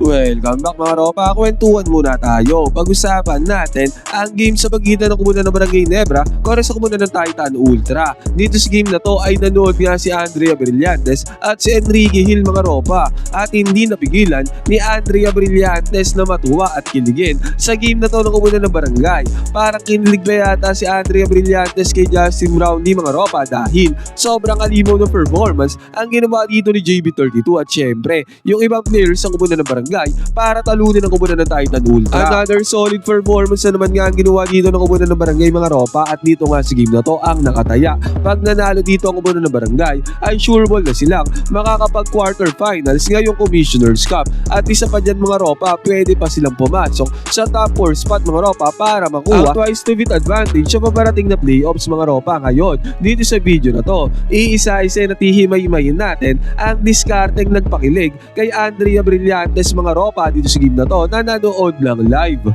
Welcome back mga ropa, kwentuhan muna tayo. Pag-usapan natin ang game sa pagitan ng komunidad ng Barangay Nebra kontra sa komunidad ng Titan Ultra. Dito sa game na to ay nanood nga si Andrea Brillantes at si Enrique Hill mga ropa. At hindi napigilan ni Andrea Brillantes na matuwa at kiligin sa game na to ng komunidad ng Barangay. Parang kinilig pa yata si Andrea Brillantes kay Justin Brownlee mga ropa dahil sobrang alimaw ng performance ang ginawa dito ni JB32 at syempre yung ibang players sa komunidad ng Barangay para talunin ang komunidad ng Titan Ultra. Another solid performance na naman nga ang ginawa dito ng komunidad ng Barangay mga ropa at dito nga sa game na to ang nakataya. Pag nanalo dito ang komunidad ng Barangay ay sure ball na silang makakapag quarterfinals ngayong Commissioner's Cup at isa pa dyan mga ropa pwede pa silang pumasok sa top 4 spot mga ropa para makuha ang twice to beat advantage sa paparating na playoffs mga ropa. Ngayon dito sa video na to iisa-isa na tihimay-himayin natin ang diskarteng nagpakilig kay Andrea Brillantes mga ropa dito sa game na to na nanood lang live.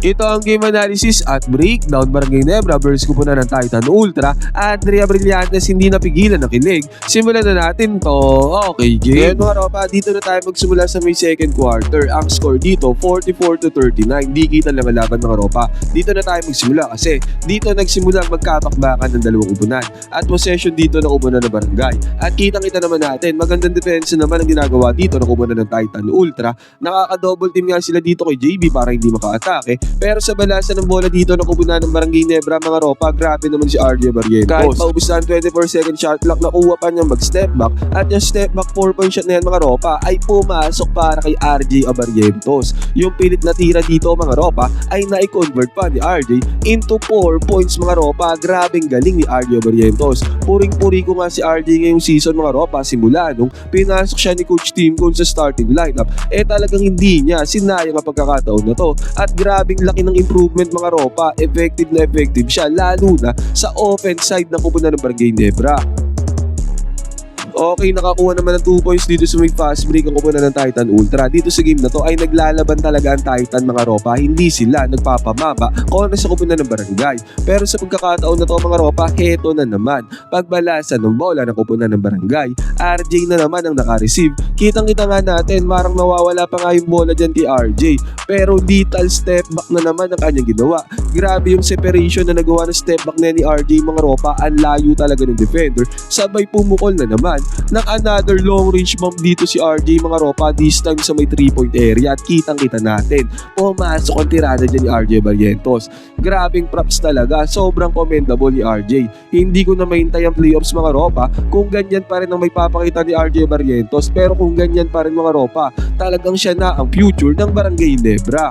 Ito ang game analysis at breakdown. Barangay Nebra versus komunidad ng Titan Ultra. Andrea Brillantes hindi napigilan ng kilig. Simulan na natin to. Okay game. Ngayon mga ropa, dito na tayo magsimula sa may second quarter. Ang score dito 44-39. Di kita lang ang laban mga ropa. Dito na tayo magsimula kasi dito nagsimula ang magkapakbakan ng dalawang upunan at possession dito ng upunan ng Barangay. At kitang-kita naman natin magandang depensa naman ang ginagawa dito ng komunidad ng Titan Ultra. Nakaka-double team nga sila dito kay JB para hindi maka-atake. Pero sa balasan ng bola dito ng komunidad ng Barangay Nebra mga ropa, grabe naman si RJ Barrientos. Kahit maubos na ang 24 second shot clock, nakuha pa niyang mag-step back at yung step back 4-point shot na yan mga ropa ay pumasok para kay RJ Barrientos. Yung pilit na tira dito mga ropa ay na-convert pa ni RJ into 4 points mga ropa. Grabeng galing ni RJ Barrientos. Puring-puri ko nga si RJ ngayong season mga ropa simula nung pinasok siya ni Coach Tim Cone sa starting lineup. Talagang hindi niya sinayang ang pagkakataon na to at grabeng laki ng improvement mga ropa. Effective na effective siya lalo na sa offense side ng komunidad ng Barangay Nebra. Okay, nakakuha naman ng 2 points dito sa may fast break ang komunidad ng Titan Ultra. Dito sa game na to ay naglalaban talaga ang Titan mga ropa. Hindi sila nagpapamaba kontra sa komunidad ng Barangay. Pero sa pagkakataon na to mga ropa, heto na naman. Pagbalasan ng bola ng komunidad ng Barangay, RJ na naman ang naka-receive. Kitang-kita nga natin, marang nawawala pa nga yung bola dyan kay RJ. Pero detail step back na naman ang kanyang ginawa. Grabe yung separation na nagawa ng step back na ni RJ mga ropa. Ang layo talaga ng defender. Sabay pumukol na naman ng another long range bomb dito si RJ mga ropa, this time sa may 3-point area at kitang-kita natin pumasok ang tirada dyan ni RJ Barrientos. Grabing props talaga, sobrang commendable ni RJ. Hindi ko na mahintay ang playoffs mga ropa kung ganyan pa rin ang may papakita ni RJ Barrientos, pero kung ganyan pa rin mga ropa, talagang siya na ang future ng Barangay Nebra.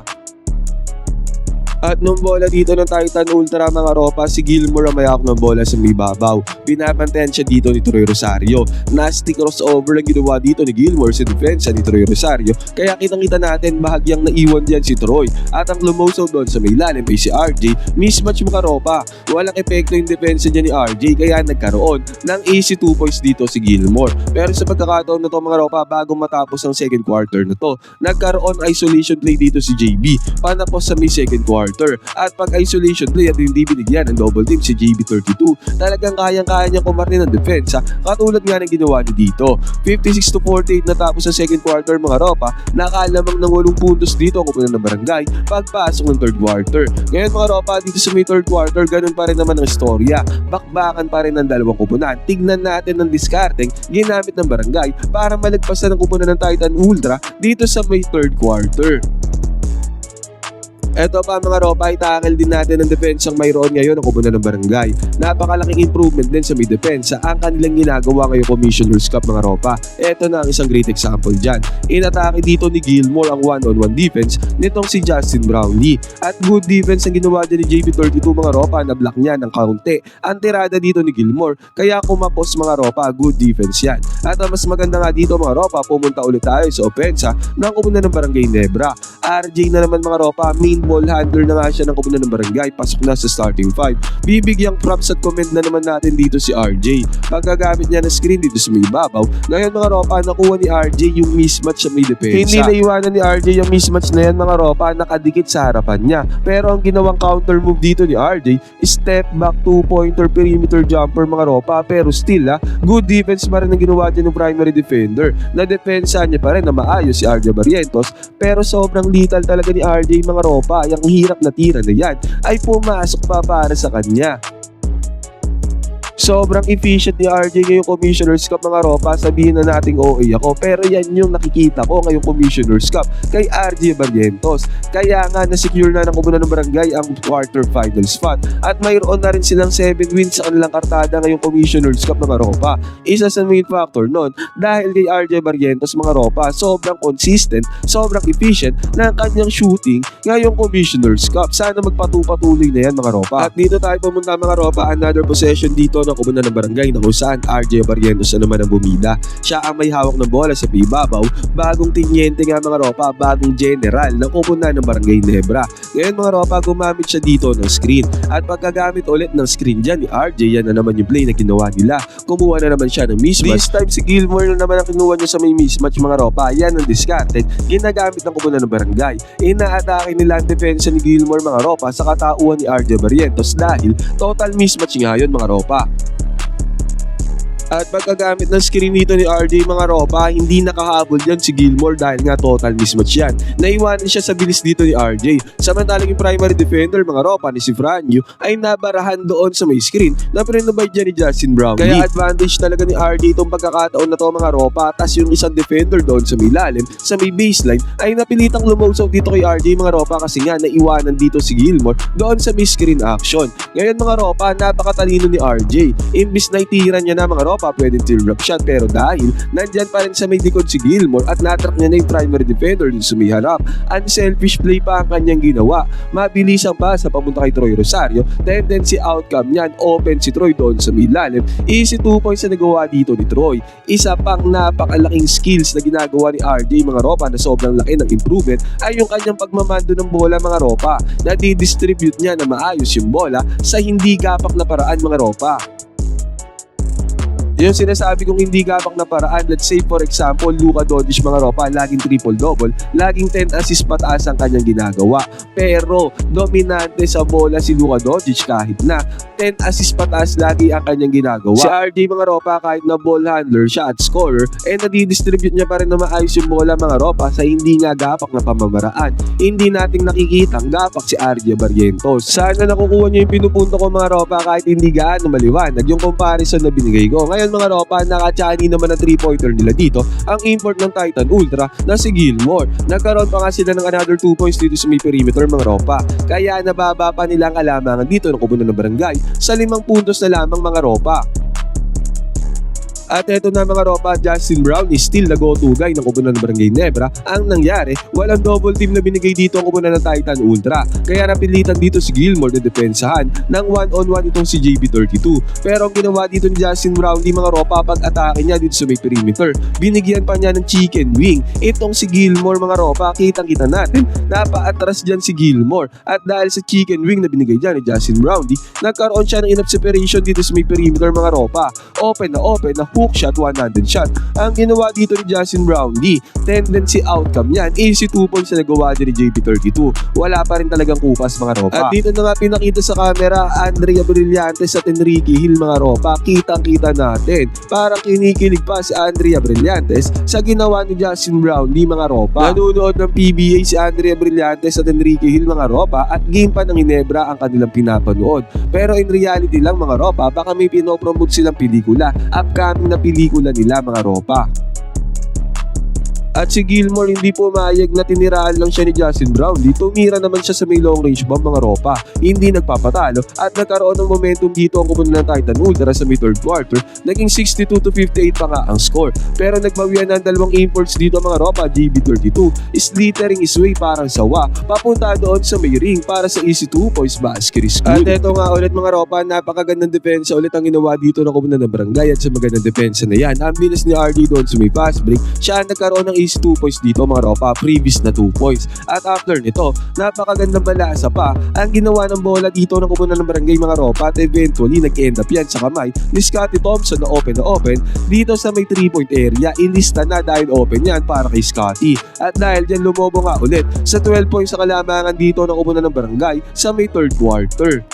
At nung bola dito ng Titan Ultra mga ropa, si Gilmore ang mayakap ng bola sa may babaw. Binabantayan siya dito ni Troy Rosario. Nasty crossover ang ginawa dito ni Gilmore sa depensa ni Troy Rosario. Kaya kitang-kita natin bahagyang naiwan diyan si Troy. At ang lumosaw doon sa may lalim ay si RJ. Mismatch mga ropa. Walang epekto yung depensa niya ni RJ kaya nagkaroon ng easy 2 points dito si Gilmore. Pero sa pagkakataon na to mga ropa, bago matapos ang second quarter na to, nagkaroon isolation play dito si JB. Panapos sa may second quarter. At pag isolation play at hindi binigyan ng double team si JB32, talagang kayang-kaya niyang kumarte ng depensa katulad nga ng ginawa niya dito. 56-48 natapos sa second quarter mga ropa, nakalamang ng 8 puntos dito ang komunidad ng Barangay pagpasok ng third quarter. Ngayon mga ropa, dito sa may third quarter, ganun pa rin naman ang istorya. Bakbakan pa rin ng dalawang komunidad. Tignan natin ang diskarteng ginamit ng Barangay para malagpasan ng komunidad ng Titan Ultra dito sa may third quarter. Eto pa mga ropa, itakil din natin ang depensang mayroon ngayon ang komunidad ng Barangay. Napakalaking improvement din sa may depensa ang kanilang ginagawa ngayong Commissioner's Cup mga ropa. Eto na ang isang great example dyan. Inatake dito ni Gilmore ang one-on-one defense nitong si Justin Brownlee. At good defense ang ginawa din ni JB32 mga ropa, na block niya ng kaunti ang tirada dito ni Gilmore. Kaya kumapos mga ropa, good defense yan. At ang mas maganda nga dito mga ropa, pumunta ulit tayo sa opensa ng komunidad ng Barangay Nebra. RJ na naman mga ropa, main ball handler na nga siya ng komunidad ng barangay, pasok na sa starting 5. Bibigyang props at comment na naman natin dito si RJ. Pagkagamit niya ng screen dito sa may ibabaw, ngayon mga ropa, nakuha ni RJ yung mismatch sa may depensa. Hindi naiwanan ni RJ yung mismatch na yan mga ropa, nakadikit sa harapan niya. Pero ang ginawang counter move dito ni RJ, step back 2-pointer perimeter jumper mga ropa, pero still good defense pa rin ang ginawa niya ng primary defender. Na depensa niya pa rin na maayos si RJ Barrientos, pero sobrang lethal talaga ni RJ mga ropa. Yung hirap na tira na yan ay pumasok pa para sa kanya. Sobrang efficient ni RJ ngayong Commissioner's Cup mga ropa, sabihin na nating OA ako, pero yan yung nakikita ko ngayong Commissioner's Cup kay RJ Barrientos. Kaya nga na-secure na ng komunidad ng barangay ang quarterfinal spot at mayroon na rin silang 7 wins sa kanilang kartada ngayong Commissioner's Cup mga ropa. Isa sa main factor nun dahil kay RJ Barrientos mga ropa, sobrang consistent, sobrang efficient na ang kanyang shooting ngayong Commissioner's Cup. Sana magpatuloy na yan mga ropa. At dito tayo pumunta mga ropa, another possession dito ng komunidad ng barangay na kung saan RJ Barrientos na naman ang bumida. Siya ang may hawak ng bola sa ibabaw, bagong tinyente nga mga ropa, bagong general ng komunidad ng barangay Nebra. Ngayon mga ropa, gumamit siya dito ng screen at pagkagamit ulit ng screen dyan ni RJ, yan na naman yung play na ginawa nila. Kumuha na naman siya ng mismatch. This time si Gilmore na naman ang kinuha niya sa may mismatch mga ropa. Yan ang discarded, ginagamit ng komunidad ng barangay. Inaatake nila ang depensa ni Gilmore mga ropa sa katauhan ni RJ Barrientos dahil total mismatch nga yun mga ropa. At pagkagamit ng screen dito ni RJ mga ropa, hindi nakahabol yan si Gilmore dahil nga total mismatch yan. Naiwanan siya sa bilis dito ni RJ. Samantalang yung primary defender mga ropa ni si Franyu ay nabarahan doon sa may screen na pinrovide niya ni Justin Brownlee. Kaya advantage talaga ni RJ itong pagkakataon na to mga ropa. Tas yung isang defender doon sa may lalim, sa may baseline ay napilitang lumosaw dito kay RJ mga ropa kasi nga naiwanan dito si Gilmore doon sa may screen action. Ngayon mga ropa, napakatalino ni RJ. Imbis na itira niya na mga ropa, pwedeng tear drop shot, pero dahil nandyan pa rin sa may likod si Gilmore at natrack niya na yung primary defender dun sa may harap, unselfish play pa ang kanyang ginawa. Mabilis ang pasa papunta kay Troy Rosario, tendency outcome niyan, open si Troy doon sa may lalim. Easy 2 points na nagawa dito ni Troy. Isa pang napakalaking skills na ginagawa ni RJ mga ropa na sobrang laki ng improvement ay yung kanyang pagmamando ng bola mga ropa. Nadi-distribute niya na maayos yung bola sa hindi gapak na paraan mga ropa. Yung sinasabi kong hindi gapak na paraan, let's say for example, Luka Doncic mga ropa, laging triple-double, laging 10 assist pataas ang kanyang ginagawa. Pero dominante sa bola si Luka Doncic kahit na 10 assist pataas lagi ang kanyang ginagawa. Si RJ mga ropa, kahit na ball handler siya at scorer, nadi-distribute niya pa rin na maayos yung bola mga ropa sa hindi nga gapak na pamamaraan. Hindi nating nakikita ang gapak si RJ Barrientos. Sana nakukuha niyo yung pinupunto ko mga ropa kahit hindi gaano maliwanag yung comparison na binigay ko. Ngayon mga ropa, naka-chani naman ang 3-pointer nila dito, ang import ng Titan Ultra na si Gilmore. Nagkaroon pa nga sila ng another 2 points dito sa may perimeter mga ropa. Kaya nababa pa nila ang alamangan dito ng komunidad ng barangay sa 5 puntos na lamang mga ropa. At eto na mga ropa, Justin Brownlee still the go-to guy ng komunidad ng barangay Nebra. Ang nangyari, walang double team na binigay dito ang komunidad ng Titan Ultra. Kaya napilitan dito si Gilmore na depensahan ng 1-on-1 itong si JB32. Pero ang ginawa dito ni Justin Brownlee mga ropa, pag-atake niya dito sa may perimeter, binigyan pa niya ng chicken wing. Itong si Gilmore mga ropa, kitang-kita natin, napa-atras dyan si Gilmore. At dahil sa chicken wing na binigay dyan ni Justin Brownlee, nagkaroon siya ng enough separation dito sa may perimeter mga ropa. Open na hook shot, one-handed shot. Ang ginawa dito ni Justin Brownlee, tendency outcome yan, easy 2 points na nagawa din ni JB32. Wala pa rin talagang kupas mga ropa. At dito na nga pinakita sa camera, Andrea Brillantes at Enrique Hill mga ropa, kitang-kita natin. Parang kinikilig pa si Andrea Brillantes sa ginawa ni Justin Brownlee mga ropa. Nanunood ng PBA si Andrea Brillantes at Enrique Hill mga ropa at game pa ng Ginebra ang kanilang pinapanood. Pero in reality lang mga ropa, baka may pinopromote silang pelikula, upcoming na pelikula nila mga ropa. At si Gilmore hindi pumayag na tiniraan lang siya ni Justin Brownlee. Tumira naman siya sa may long range bomb mga ropa. Hindi nagpapatalo at nagkaroon ng momentum dito ang komunidad ng Titan Ultra sa may third quarter. Naging 62-58 pa nga ang score. Pero nagbawian ng dalawang imports dito mga ropa. JB32 is littering his way parang sawa papunta doon sa may ring para sa easy 2 points basket score. At eto nga ulit mga ropa, napakagandang depensa ulit ang ginawa dito ng komunidad ng barangay. At sa magandang depensa na yan, ang bilis ni RD doon sa may fast break, siya nagkaroon ng AC 2 points dito mga ropa, previous na 2 points. At after nito, napakagandang balasa pa ang ginawa ng bola dito ng koponan ng barangay mga ropa at eventually nag-end up yan sa kamay ni Scottie Thompson na open dito sa may 3-point area. Ilista na dahil open yan para kay Scottie. At dahil dyan lumobo nga ulit sa 12 points sa kalamangan dito ng koponan ng barangay sa may third quarter.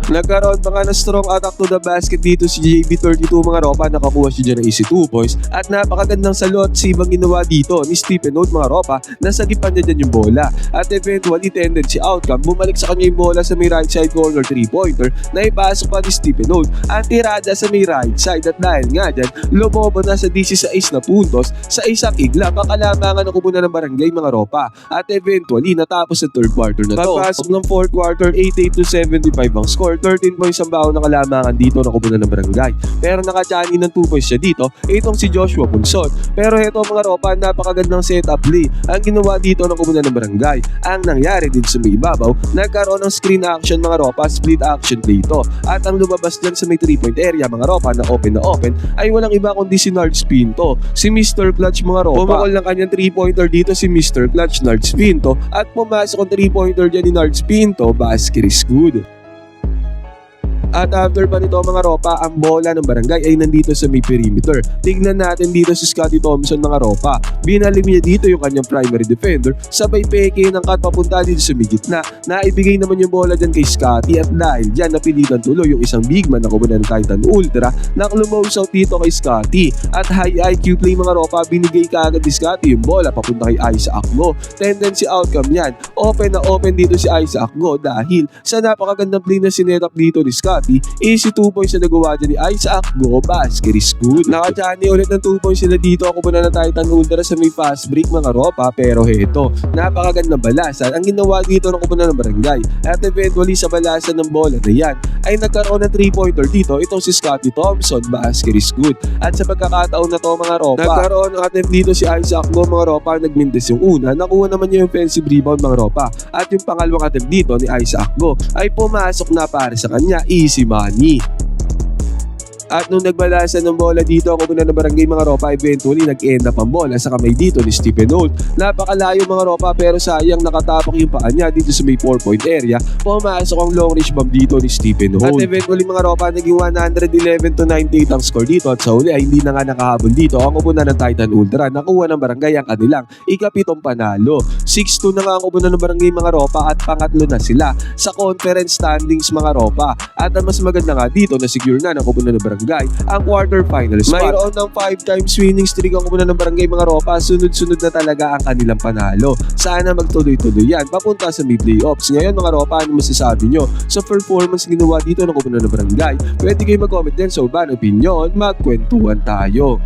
Nagkaroon pa nga ng strong attack to the basket dito si JB32 mga ropa, nakakuha siya dyan ng easy 2 points at napakagandang salot sibang ginawa dito ni Stephen Old mga ropa, nasagipan niya dyan yung bola at eventually tendency outcome, bumalik sa kanya yung bola sa may right side corner 3-pointer na ipasok pa ni Stephen Old ang tirada sa may right side at dahil nga dyan, lumobo na sa 16 na puntos sa isang igla pakalamangan ng koponan ng barangay mga ropa at eventually natapos sa third quarter na to. Pagpasok ng fourth quarter, 88-75 ang score, 13 points ang baon ng kalamangan dito ng koponan ng barangay. Pero nakachani ng 2 points siya dito, itong si Joshua Punson. Pero heto mga ropa, napakagandang setup play ang ginawa dito ng koponan ng barangay. Ang nangyari din sa may ibabaw, nagkaroon ng screen action mga ropa, split action play ito. At ang lumabas dyan sa may 3-point area mga ropa na open ay walang iba kundi si Nards Pinto. Si Mr. Clutch mga ropa. Pumakol ng kanyang 3-pointer dito si Mr. Clutch Nards Pinto at pumasok ang 3-pointer dyan ni Nards Pinto, basket is good. At after pa nito mga ropa, ang bola ng barangay ay nandito sa may perimeter. Tignan natin dito si Scottie Thompson mga ropa. Binalim niya dito yung kanyang primary defender, sabay peke ng cut papunta dito sa may gitna. Naibigay naman yung bola dyan kay Scottie at dahil dyan napilitan tuloy yung isang big man na koponan ng Titan Ultra na lumose out dito kay Scottie. At high IQ play mga ropa, binigay kaagad ni Scottie yung bola papunta kay Isaac Go. Tendency outcome yan, open na open dito si Isaac Go dahil sa napakagandang play na sinetap dito ni Scottie. Easy 2 points na nagawa dyan ni Isaac Go, basket is good. Nakachani ulit ng 2 points sila dito ako muna na Titan Ultra sa may fast break mga ropa, pero heto, napakagandang balasan ang ginawa dito ng koponan ng barangay at eventually sa balasan ng bola na yan ay nagkaroon ng 3-pointer dito itong si Scottie Thompson, basket is good. At sa pagkakataon na to mga ropa, nagkaroon ng attempt dito si Isaac Go mga ropa, nagmintis yung una, nakuha naman niya yung offensive rebound mga ropa at yung pangalawang attempt dito ni Isaac Go ay pumasok na para sa kanya, easy money. At nung nagbalasan ng bola dito ako muna ng barangay mga ropa, eventually nag-end up ang bola sa kamay dito ni Stephen Old. Napakalayo mga ropa pero sayang nakatapak yung paa niya dito sa may 4-point area. Pumasok ang long range bomb dito ni Stephen Old. At eventually mga ropa, naging 111-98 ang score dito at sa huli ay hindi na nga nakahabol dito ang koponan ng Titan Ultra. Nakuha ng barangay ang kanilang ikapitong panalo. 6-2 na nga ang koponan ng barangay mga ropa at pangatlo na sila sa conference standings mga ropa. At ang mas maganda nga dito na secure na ng koponan ng barangay ang quarterfinal spot. Mayroon ng 5 times winning streak ang koponan ng barangay mga ropa. Sunod-sunod na talaga ang kanilang panalo. Sana magtuloy-tuloy yan papunta sa may playoffs. Ngayon mga ropa, ano masasabi nyo sa performance ginawa dito ng koponan ng barangay? Pwede kayo mag-comment din sa uban opinion, magkwentuhan tayo.